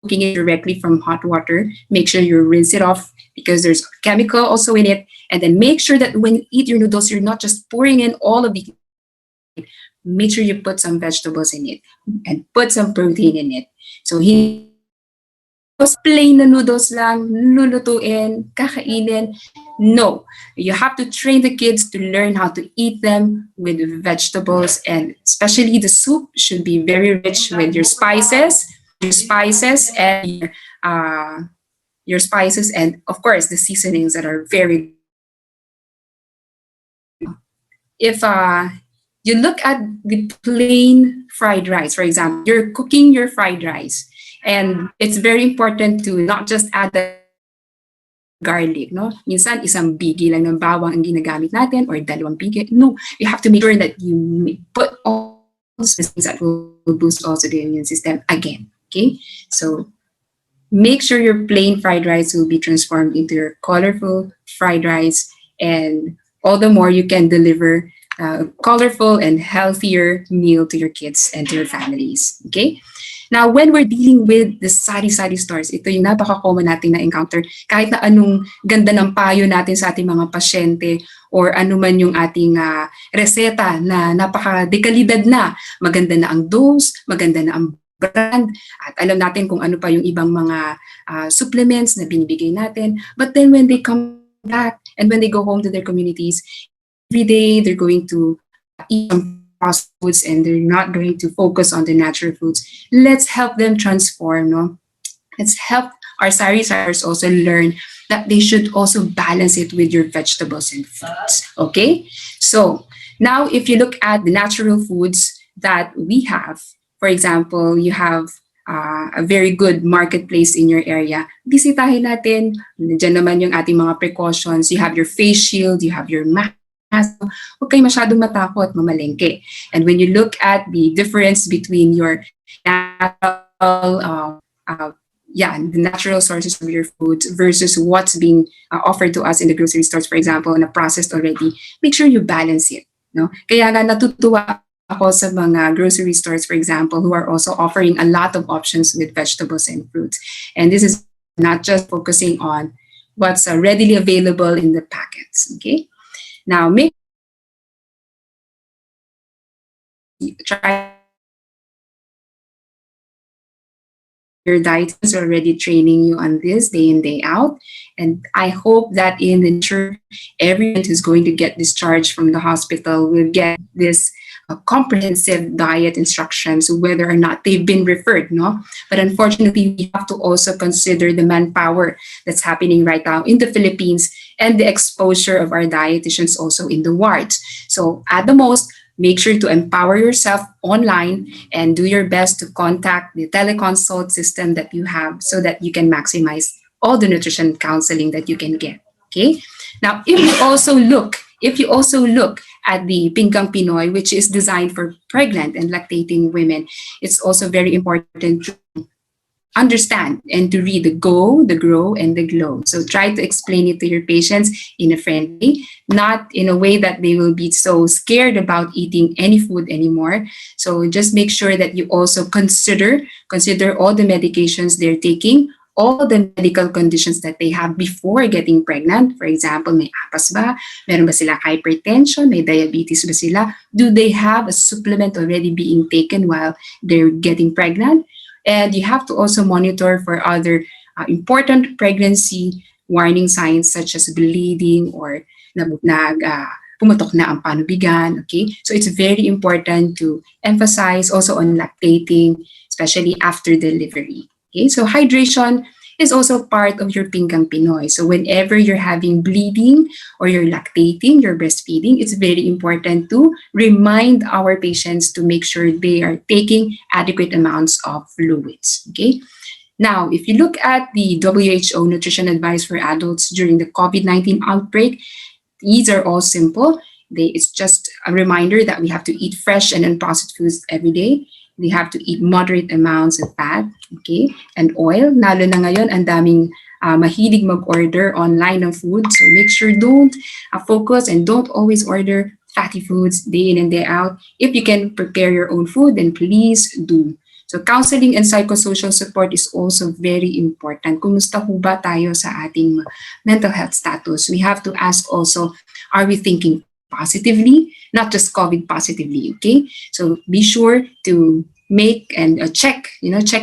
cooking it directly from hot water. Make sure you rinse it off because there's chemical also in it. And then make sure that when you eat your noodles, you're not just pouring in all of the. Make sure you put some vegetables in it and put some protein in it. So plain na noodles lang, lulutuin, kakainin. No, you have to train the kids to learn how to eat them with vegetables, and especially the soup should be very rich with uh, your spices, and of course the seasonings that are very. If you look at the plain fried rice, for example, you're cooking your fried rice, and it's very important to not just add the garlic, no? Minsan, isang bigi lang ng bawang ang ginagamit natin or dalawang bigi. No, you have to make sure that you put all those things that will boost also the immune system again, okay? So make sure your plain fried rice will be transformed into your colorful fried rice, and all the more you can deliver a colorful and healthier meal to your kids and to your families, okay? Now, when we're dealing with the sari-sari stores, ito yung napaka-common natin na-encounter. Kahit na anong ganda ng payo natin sa ating mga pasyente or ano man yung ating reseta na napaka-dekalidad na, maganda na ang dose, maganda na ang brand, at alam natin kung ano pa yung ibang mga supplements na binibigay natin. But then when they come back and when they go home to their communities, every day they're going to eat some processed foods and they're not going to focus on the natural foods. Let's help them transform, no? Let's help our sari-saris also learn that they should also balance it with your vegetables and fruits, okay? So now if you look at the natural foods that we have, for example, you have a very good marketplace in your area, bisitahin natin. Diyan naman yung ating mga precautions. You have your face shield, you have your mask. Huwag kayo masyadong matakot, mamalengke. And when you look at the difference between your natural, the natural sources of your foods versus what's being offered to us in the grocery stores, for example, na processed already, make sure you balance it. No? Kaya nga natutuwa ako sa mga grocery stores, for example, who are also offering a lot of options with vegetables and fruits. And this is not just focusing on what's readily available in the packets, okay? Now, try your dietitian is already training you on this day in, day out. And I hope that in the future, everyone who's going to get discharged from the hospital will get this comprehensive diet instructions, whether or not they've been referred, no? But unfortunately, we have to also consider the manpower that's happening right now in the Philippines and the exposure of our dietitians also in the wards. So at the most, make sure to empower yourself online and do your best to contact the teleconsult system that you have so that you can maximize all the nutrition counseling that you can get, okay? Now, if you also look at the Pinggang Pinoy, which is designed for pregnant and lactating women, it's also very important to understand and to read the go, the grow, and the glow. So try to explain it to your patients in a friendly, not in a way that they will be so scared about eating any food anymore. So just make sure that you also consider all the medications they're taking, all the medical conditions that they have before getting pregnant. For example, may apas ba? Meron ba sila hypertension? May diabetes ba sila? Do they have a supplement already being taken while they're getting pregnant? And you have to also monitor for other important pregnancy warning signs such as bleeding or pumutok na ang panubigan, okay? So it's very important to emphasize also on lactating, especially after delivery. Okay, so hydration is also part of your Pinggang Pinoy. So whenever you're having bleeding or you're lactating, you're breastfeeding, it's very important to remind our patients to make sure they are taking adequate amounts of fluids. Okay. Now, if you look at the WHO nutrition advice for adults during the COVID-19 outbreak, these are all simple. It's just a reminder that we have to eat fresh and unprocessed foods every day. We have to eat moderate amounts of fat, okay, and oil. Lalo na ngayon, ang daming mahilig mag-order online ng food. So make sure don't focus and don't always order fatty foods day in and day out. If you can prepare your own food, then please do. So counseling and psychosocial support is also very important. Kumusta ho ba tayo sa ating mental health status? We have to ask also, are we thinking positively, not just COVID positively, okay? So be sure to make and check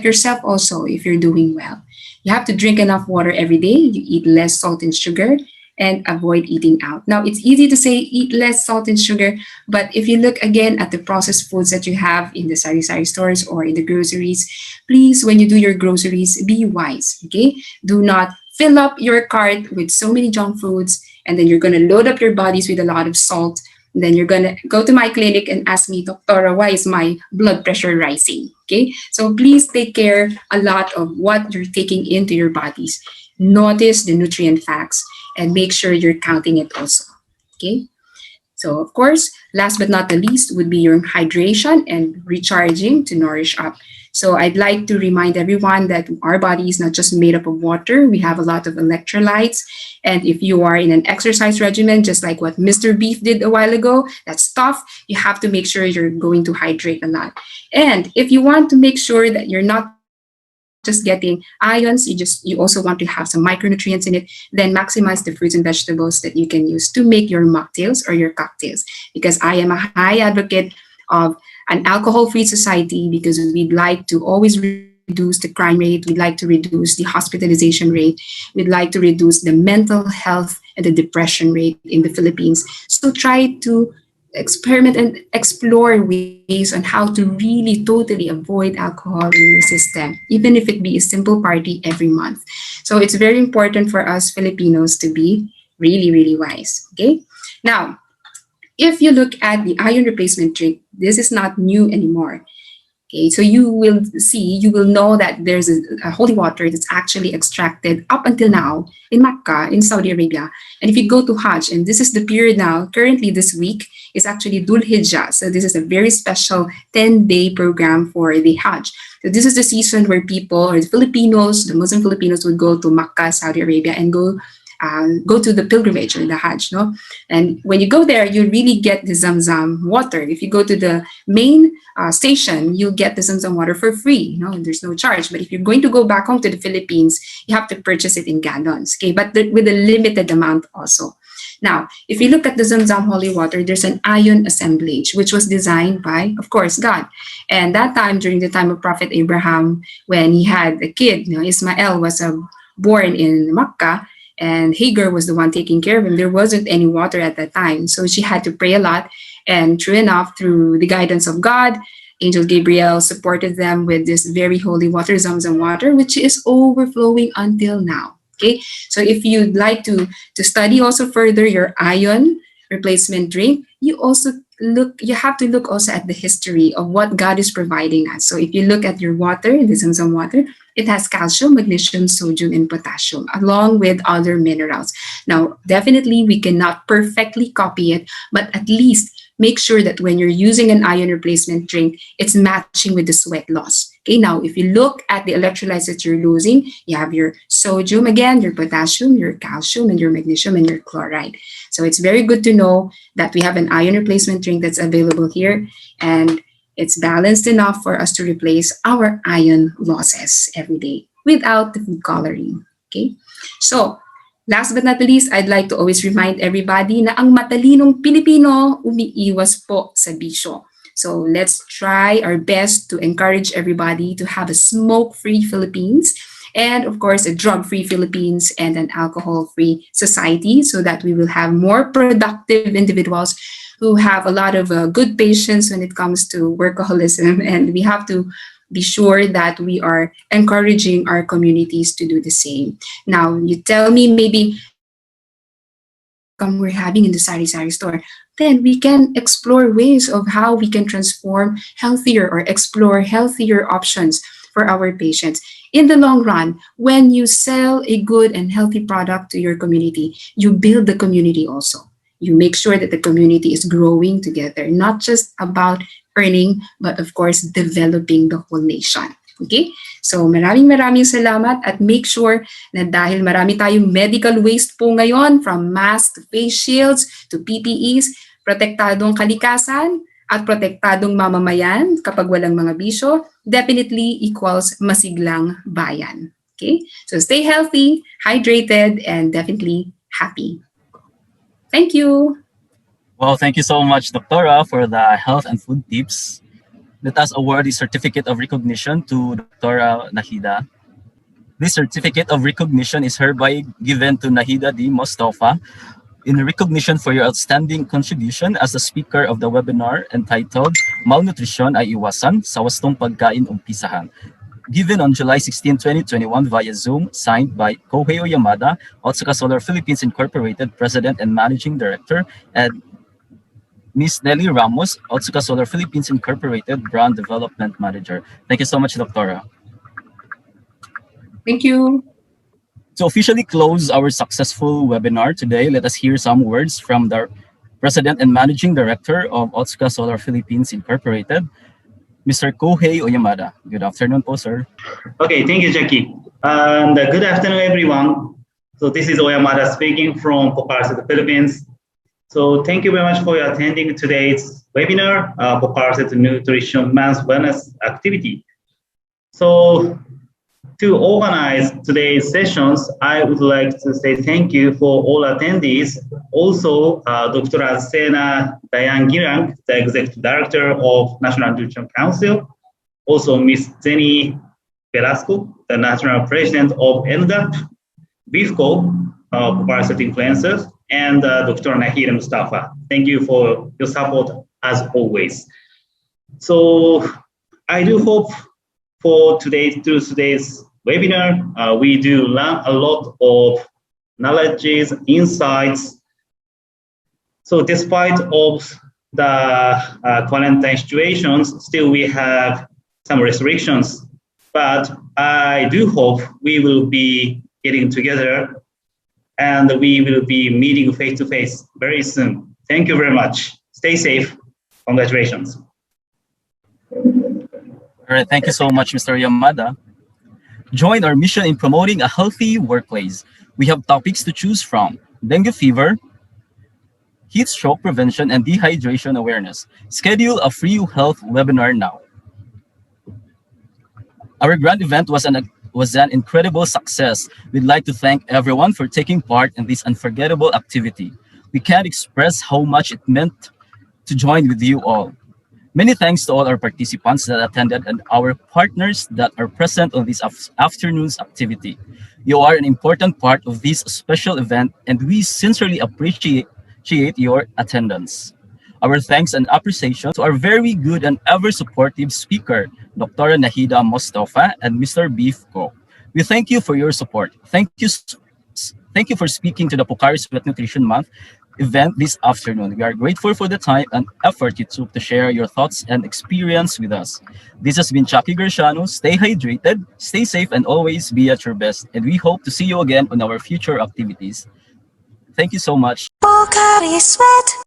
yourself also if you're doing well. You have to drink enough water every day. You eat less salt and sugar. and avoid eating out. Now, it's easy to say eat less salt and sugar, but if you look again at the processed foods that you have in the sari-sari stores or in the groceries, please, when you do your groceries, be wise, okay? Do not fill up your cart with so many junk foods, and then you're going to load up your bodies with a lot of salt. And then you're going to go to my clinic and ask me, Doctora, why is my blood pressure rising? Okay, so please take care a lot of what you're taking into your bodies. Notice the nutrient facts and make sure you're counting it also. Okay, so of course, last but not the least would be your hydration and recharging to nourish up. So I'd like to remind everyone that our body is not just made up of water. We have a lot of electrolytes. And if you are in an exercise regimen, just like what Mr. Beef did a while ago, that's tough. You have to make sure you're going to hydrate a lot. And if you want to make sure that you're not just getting ions, you also want to have some micronutrients in it, then maximize the fruits and vegetables that you can use to make your mocktails or your cocktails. Because I am a high advocate of an alcohol-free society, because we'd like to always reduce the crime rate, we'd like to reduce the hospitalization rate, we'd like to reduce the mental health and the depression rate in the Philippines. So try to experiment and explore ways on how to really totally avoid alcohol in your system, even if it be a simple party every month. So it's very important for us Filipinos to be really, really wise, okay? Now, if you look at the iron replacement drink, this is not new anymore. Okay, so you will know that there's a holy water that's actually extracted up until now in Mecca, in Saudi Arabia. And if you go to Hajj, and this is the period now, currently this week is actually Dhul Hijjah. So this is a very special 10-day program for the Hajj. So this is the season where people, or the Filipinos, the Muslim Filipinos, would go to Mecca, Saudi Arabia, and go to the pilgrimage or the Hajj, no? And when you go there, you really get the Zamzam water. If you go to the main station, you'll get the Zamzam water for free, and there's no charge. But if you're going to go back home to the Philippines, you have to purchase it in gallons, okay? But with a limited amount also. Now, if you look at the Zamzam holy water, there's an ion assemblage, which was designed by, of course, God. And that time, during the time of Prophet Abraham, when he had a kid, Ismael was born in Makkah, and Hagar was the one taking care of him. There wasn't any water at that time, so she had to pray a lot. And true enough, through the guidance of God, Angel Gabriel supported them with this very holy water, Zamzam water, which is overflowing until now. Okay, so if you'd like to study also further your ion replacement drink, you have to look also at the history of what God is providing us. So if you look at your water, the Zamzam water, it has calcium, magnesium, sodium, and potassium, along with other minerals. Now, definitely we cannot perfectly copy it, but at least make sure that when you're using an iron replacement drink, it's matching with the sweat loss. Okay, now if you look at the electrolytes that you're losing, you have your sodium again, your potassium, your calcium, and your magnesium, and your chloride. So it's very good to know that we have an iron replacement drink that's available here, and it's balanced enough for us to replace our iron losses every day without the food coloring. Okay, so last but not least, I'd like to always remind everybody na ang matalinong Pilipino umiiwas po sa bisyo. So let's try our best to encourage everybody to have a smoke-free Philippines, and of course a drug-free Philippines and an alcohol-free society, so that we will have more productive individuals who have a lot of good patience when it comes to workaholism. And we have to be sure that we are encouraging our communities to do the same. Now, you tell me maybe we're having in the sari-sari store, then we can explore ways of how we can transform healthier or explore healthier options for our patients. In the long run, when you sell a good and healthy product to your community, you build the community also. You make sure that the community is growing together, not just about earning, but of course, developing the whole nation. Okay? So maraming salamat, at make sure na dahil marami tayong medical waste po ngayon, from masks to face shields to PPEs, protektadong kalikasan at protektadong mamamayan kapag walang mga bisyo, definitely equals masiglang bayan. Okay? So stay healthy, hydrated, and definitely happy. Thank you. Well, thank you so much, Doctora, for the health and food tips. Let us award the certificate of recognition to Doctora Nahida. This certificate of recognition is hereby given to Nahida D. Mostafa in recognition for your outstanding contribution as a speaker of the webinar entitled Malnutrition ay Iwasan sa Wastong Pagkain Umpisahan, given on July 16, 2021 via Zoom, signed by Kohei Oyamada, Otsuka Solar Philippines Incorporated President and Managing Director, and Ms. Nelly Ramos, Otsuka Solar Philippines Incorporated Brand Development Manager. Thank you so much, Doctora. Thank you. To officially close our successful webinar today, let us hear some words from the President and Managing Director of Otsuka Solar Philippines Incorporated, Mr. Kohei Oyamada. Good afternoon po, sir. Okay, thank you, Jackie. And good afternoon, everyone. So this is Oyamada speaking from Pocari Sweat, Philippines. So thank you very much for attending today's webinar, Pocari Sweat Nutrition Month Wellness Activity. So to organize today's sessions, I would like to say thank you for all attendees. Also, Dr. Sena Dayan Girang, the Executive Director of National Nutrition Council. Also, Ms. Jenny Velasco, the National President of NDAP, BIFCO, Pocari Sweat Influencers, and Dr. Nahida Mustafa. Thank you for your support as always. So I do hope for through today's webinar, we do learn a lot of knowledges, insights. So despite of the quarantine situations, still we have some restrictions, but I do hope we will be getting together and we will be meeting face to face very soon. Thank you very much. Stay safe. Congratulations. All right, thank you so much, Mr. Yamada. Join our mission in promoting a healthy workplace. We have topics to choose from: dengue fever, heat stroke prevention, and dehydration awareness. Schedule a free health webinar now. Our grand event was an incredible success. We'd like to thank everyone for taking part in this unforgettable activity. We can't express how much it meant to join with you all. Many thanks to all our participants that attended and our partners that are present on this afternoon's activity. You are an important part of this special event, and we sincerely appreciate your attendance. Our thanks and appreciation to our very good and ever supportive speaker, Dr. Nahida Mostafa and Mr. Beef Ko. We thank you for your support. Thank you for speaking to the Pocari Sweat Nutrition Month event this afternoon. We are grateful for the time and effort you took to share your thoughts and experience with us. This has been Chucky Gershano. Stay hydrated, stay safe, and always be at your best. And we hope to see you again on our future activities. Thank you so much. Pocari Sweat.